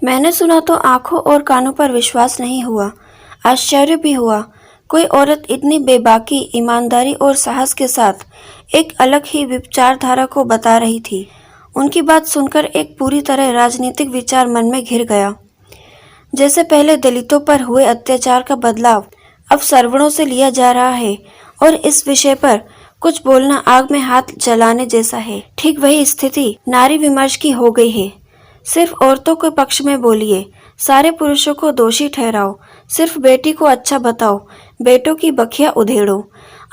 मैंने सुना तो आंखों और कानों पर विश्वास नहीं हुआ, आश्चर्य भी हुआ। कोई औरत इतनी बेबाकी, ईमानदारी और साहस के साथ एक अलग ही विचारधारा को बता रही थी। उनकी बात सुनकर एक पूरी तरह राजनीतिक विचार मन में घिर गया। जैसे पहले दलितों पर हुए अत्याचार का बदलाव अब सवर्णों से लिया जा रहा है और इस विषय पर कुछ बोलना आग में हाथ जलाने जैसा है। ठीक वही स्थिति नारी विमर्श की हो गई है। सिर्फ औरतों के पक्ष में बोलिए, सारे पुरुषों को दोषी ठहराओ, सिर्फ बेटी को अच्छा बताओ, बेटों की बखिया उधेड़ो।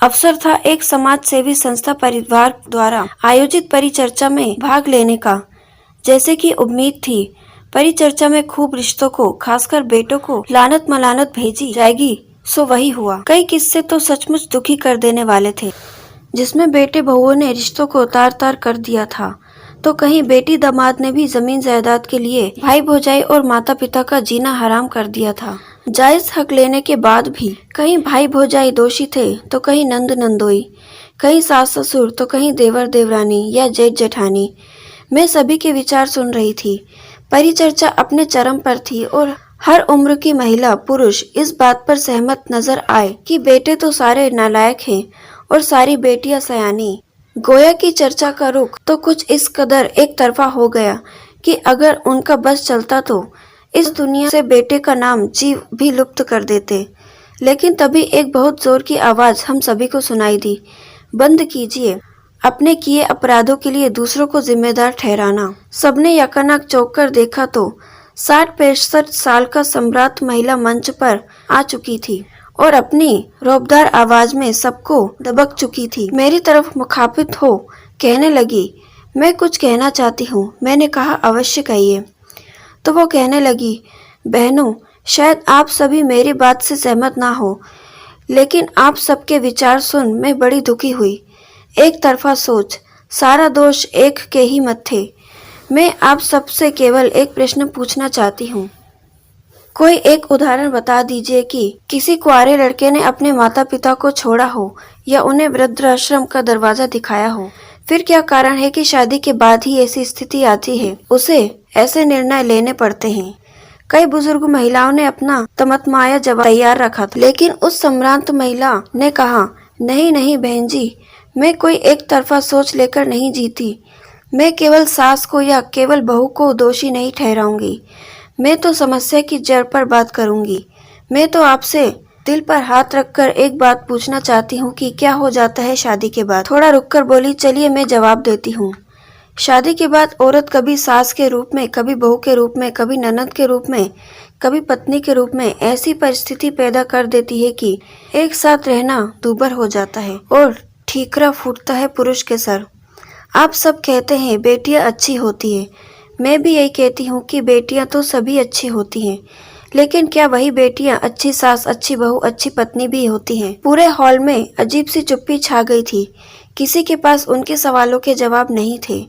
अवसर था एक समाज सेवी संस्था परिवार द्वारा आयोजित परिचर्चा में भाग लेने का। जैसे कि उम्मीद थी, परिचर्चा में खूब रिश्तों को, खासकर बेटों को लानत मलानत भेजी जाएगी, सो वही हुआ। कई किस्से तो सचमुच दुखी कर देने वाले थे, जिसमें बेटे बहुओं ने रिश्तों को तार तार कर दिया था, तो कहीं बेटी दामाद ने भी जमीन जायदाद के लिए भाई भौजाई और माता पिता का जीना हराम कर दिया था। जायज हक लेने के बाद भी कहीं भाई भौजाई दोषी थे तो कहीं नंद नंदोई, कहीं सास ससुर तो कहीं देवर देवरानी या जेठ जेठानी। मैं सभी के विचार सुन रही थी। परिचर्चा अपने चरम पर थी और हर उम्र की महिला पुरुष इस बात पर सहमत नजर आए कि बेटे तो सारे नालायक हैं और सारी बेटियां सयानी। गोया की चर्चा का रुख तो कुछ इस कदर एक तरफा हो गया कि अगर उनका बस चलता तो इस दुनिया से बेटे का नाम जीव भी लुप्त कर देते। लेकिन तभी एक बहुत जोर की आवाज हम सभी को सुनाई दी, बंद कीजिए अपने किए अपराधों के लिए दूसरों को जिम्मेदार ठहराना। सबने यकानक चौंक कर देखा तो 60-65 साल का सम्राट महिला मंच पर आ चुकी थी और अपनी रौबदार आवाज में सबको दबक चुकी थी। मेरी तरफ मुखातिब हो कहने लगी, मैं कुछ कहना चाहती हूँ। मैंने कहा, अवश्य कहिए। तो वो कहने लगी, बहनों, शायद आप सभी मेरी बात से सहमत ना हो, लेकिन आप सबके विचार सुन मैं बड़ी दुखी हुई। एक तरफा सोच, सारा दोष एक के ही मत्थे। मैं आप सबसे केवल एक प्रश्न पूछना चाहती हूँ। कोई एक उदाहरण बता दीजिए कि किसी कुंवारे लड़के ने अपने माता पिता को छोड़ा हो या उन्हें वृद्धाश्रम का दरवाजा दिखाया हो। फिर क्या कारण है कि शादी के बाद ही ऐसी स्थिति आती है, उसे ऐसे निर्णय लेने पड़ते हैं। कई बुजुर्ग महिलाओं ने अपना तमतमाया जवाब तैयार रखा था, लेकिन उस सम्भ्रांत महिला ने कहा, नहीं नहीं बहन जी, मैं कोई एक तरफा सोच लेकर नहीं जीती। मैं केवल सास को या केवल बहू को दोषी नहीं ठहराऊंगी। मैं तो समस्या की जड़ पर बात करूंगी। मैं तो आपसे दिल पर हाथ रखकर एक बात पूछना चाहती हूँ कि क्या हो जाता है शादी के बाद। थोड़ा रुककर बोली, चलिए मैं जवाब देती हूँ। शादी के बाद औरत कभी सास के रूप में, कभी बहू के रूप में, कभी ननद के रूप में, कभी पत्नी के रूप में ऐसी परिस्थिति पैदा कर देती है कि एक साथ रहना दूभर हो जाता है और ठीकरा फूटता है पुरुष के सर। आप सब कहते हैं बेटियां अच्छी होती है। मैं भी यही कहती हूँ कि बेटियां तो सभी अच्छी होती हैं, लेकिन क्या वही बेटियां अच्छी सास, अच्छी बहू, अच्छी पत्नी भी होती हैं? पूरे हॉल में अजीब सी चुप्पी छा गई थी। किसी के पास उनके सवालों के जवाब नहीं थे।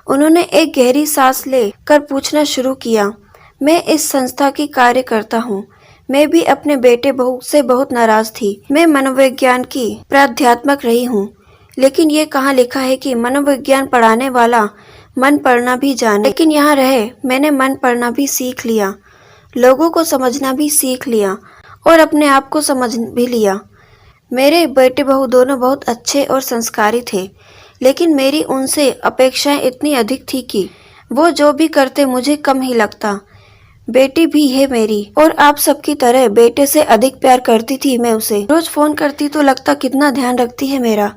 उन्होंने एक गहरी सांस ले कर पूछना शुरू किया, मैं इस संस्था की कार्यकर्ता हूँ। मैं भी अपने बेटे बहू से बहुत नाराज थी। मैं मनोविज्ञान की प्राध्यापक रही हूँ, लेकिन ये कहाँ लिखा है कि मनोविज्ञान पढ़ाने वाला मन पढ़ना भी जाने। लेकिन यहाँ रहे मैंने मन पढ़ना भी सीख लिया, लोगों को समझना भी सीख लिया और अपने आप को समझ भी लिया। मेरे बेटे बहू दोनों बहुत अच्छे और संस्कारी थे, लेकिन मेरी उनसे अपेक्षाएं इतनी अधिक थी कि वो जो भी करते मुझे कम ही लगता। बेटी भी है मेरी और आप सबकी तरह बेटे से अधिक प्यार करती थी मैं उसे। रोज फोन करती तो लगता कितना ध्यान रखती है मेरा।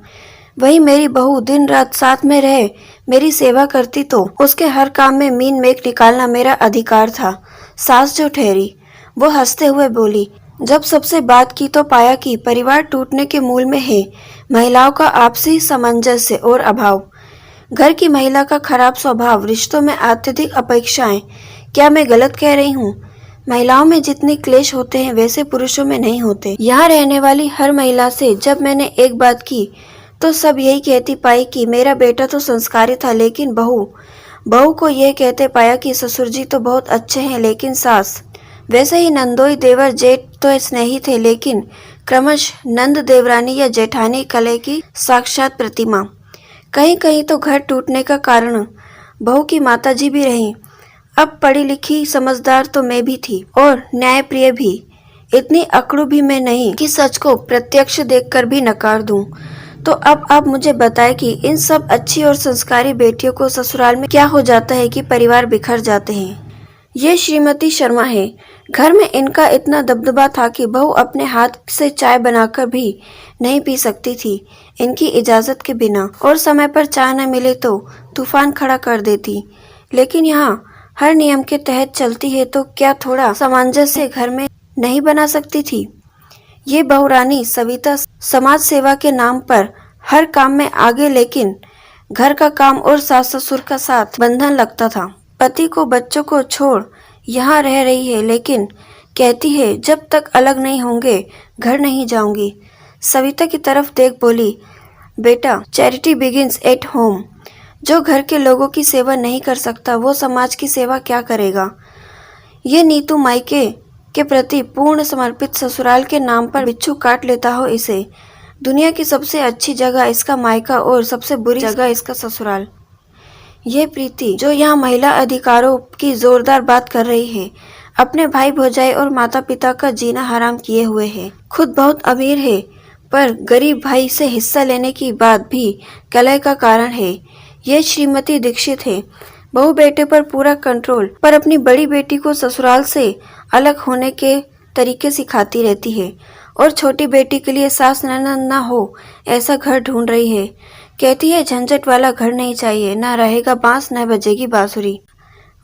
वही मेरी बहू दिन रात साथ में रहे मेरी सेवा करती तो उसके हर काम में मीन मेख निकालना मेरा अधिकार था। सास जो ठहरी, वो हंसते हुए बोली, जब सबसे बात की तो पाया कि परिवार टूटने के मूल में है महिलाओं का आपसी सामंजस्य और अभाव। घर की महिला का खराब स्वभाव, रिश्तों में अत्यधिक अपेक्षाएं। क्या मैं गलत कह रही हूँ? महिलाओं में जितने क्लेश होते हैं वैसे पुरुषों में नहीं होते। यहाँ रहने वाली हर महिला से जब मैंने एक बात की तो सब यही कहती पाई कि मेरा बेटा तो संस्कारी था, लेकिन बहू को यह कहते पाया कि ससुर जी तो बहुत अच्छे हैं, लेकिन सास। वैसे ही नंदोई देवर जेठ तो स्नेही थे, लेकिन क्रमश नंद देवरानी या जेठानी कलह की साक्षात प्रतिमा। कहीं कहीं तो घर टूटने का कारण बहू की माताजी भी रही। अब पढ़ी लिखी समझदार तो मैं भी थी और न्यायप्रिय भी। इतनी अकड़ू भी मैं नहीं कि सच को प्रत्यक्ष देखकर भी नकार दूं। तो अब आप मुझे बताएं कि इन सब अच्छी और संस्कारी बेटियों को ससुराल में क्या हो जाता है कि परिवार बिखर जाते हैं। ये श्रीमती शर्मा है। घर में इनका इतना दबदबा था कि बहू अपने हाथ से चाय बनाकर भी नहीं पी सकती थी इनकी इजाजत के बिना, और समय पर चाय न मिले तो तूफान खड़ा कर देती। लेकिन यहाँ हर नियम के तहत चलती है तो क्या थोड़ा सामंजस्य घर में नहीं बना सकती थी। ये बहुरानी सविता समाज सेवा के नाम पर हर काम में आगे, लेकिन घर का काम और सास ससुर का साथ बंधन लगता था। पति को बच्चों को छोड़ यहाँ रह रही है, लेकिन कहती है जब तक अलग नहीं होंगे घर नहीं जाऊंगी। सविता की तरफ देख बोली, बेटा चैरिटी बिगिंस एट होम। जो घर के लोगों की सेवा नहीं कर सकता वो समाज की सेवा क्या करेगा। ये नीतू मायके के प्रति पूर्ण समर्पित ससुराल के नाम पर बिच्छू काट लेता हो इसे। दुनिया की सबसे अच्छी जगह इसका मायका और सबसे बुरी जगह इसका ससुराल। ये प्रीति जो यहाँ महिला अधिकारों की जोरदार बात कर रही है, अपने भाई भौजाई और माता पिता का जीना हराम किए हुए है। खुद बहुत अमीर है पर गरीब भाई से हिस्सा लेने की बात भी कलह का कारण है। ये श्रीमती दीक्षित है, बहू बेटे पर पूरा कंट्रोल, पर अपनी बड़ी बेटी को ससुराल से अलग होने के तरीके सिखाती रहती है और छोटी बेटी के लिए सास ननद ना हो ऐसा घर ढूंढ रही है। कहती है झंझट वाला घर नहीं चाहिए, ना रहेगा बांस न बजेगी बांसुरी।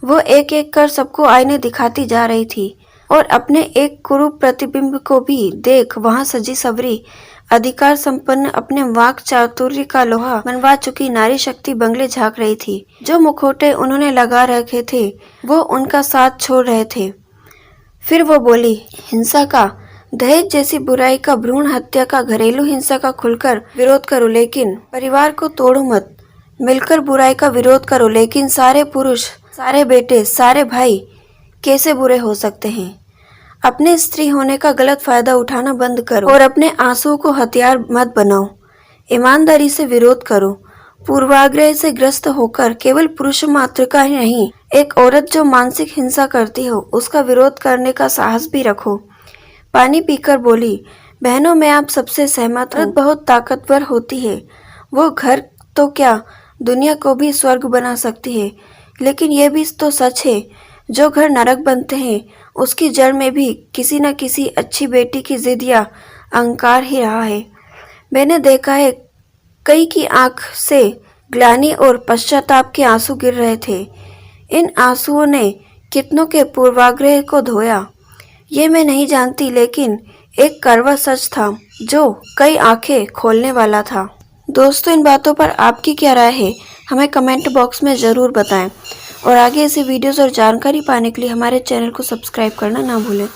वो एक एक कर सबको आईने दिखाती जा रही थी और अपने एक कुरूप प्रतिबिंब को भी देख वहां सजी सवरी अधिकार संपन्न अपने वाक चातुर्य का लोहा मनवा चुकी नारी शक्ति बंगले झांक रही थी। जो मुखौटे उन्होंने लगा रखे थे वो उनका साथ छोड़ रहे थे। फिर वो बोली, हिंसा का, दहेज जैसी बुराई का, भ्रूण हत्या का, घरेलू हिंसा का खुलकर विरोध करो, लेकिन परिवार को तोड़ो मत। मिलकर बुराई का विरोध करो, लेकिन सारे पुरुष, सारे बेटे, सारे भाई कैसे बुरे हो सकते हैं। अपने स्त्री होने का गलत फायदा उठाना बंद करो और अपने आंसुओं को हथियार मत बनाओ। ईमानदारी से विरोध करो। पूर्वाग्रह से ग्रस्त होकर केवल पुरुष मात्र का ही नहीं, एक औरत जो मानसिक हिंसा करती हो उसका विरोध करने का साहस भी रखो। पानी पीकर बोली, बहनों मैं आप सबसे सहमत हूँ। बहुत ताकतवर होती है, वो घर तो क्या दुनिया को भी स्वर्ग बना सकती है। लेकिन यह भी तो सच है, जो घर नरक बनते हैं उसकी जड़ में भी किसी न किसी अच्छी बेटी की जिद या अहंकार ही रहा है। मैंने देखा है कई की आंख से ग्लानि और पश्चाताप के आंसू गिर रहे थे। इन आंसुओं ने कितनों के पूर्वाग्रह को धोया, ये मैं नहीं जानती, लेकिन एक कड़वा सच था जो कई आंखें खोलने वाला था। दोस्तों, इन बातों पर आपकी क्या राय है हमें कमेंट बॉक्स में ज़रूर बताएं और आगे ऐसी वीडियोस और जानकारी पाने के लिए हमारे चैनल को सब्सक्राइब करना ना भूलें।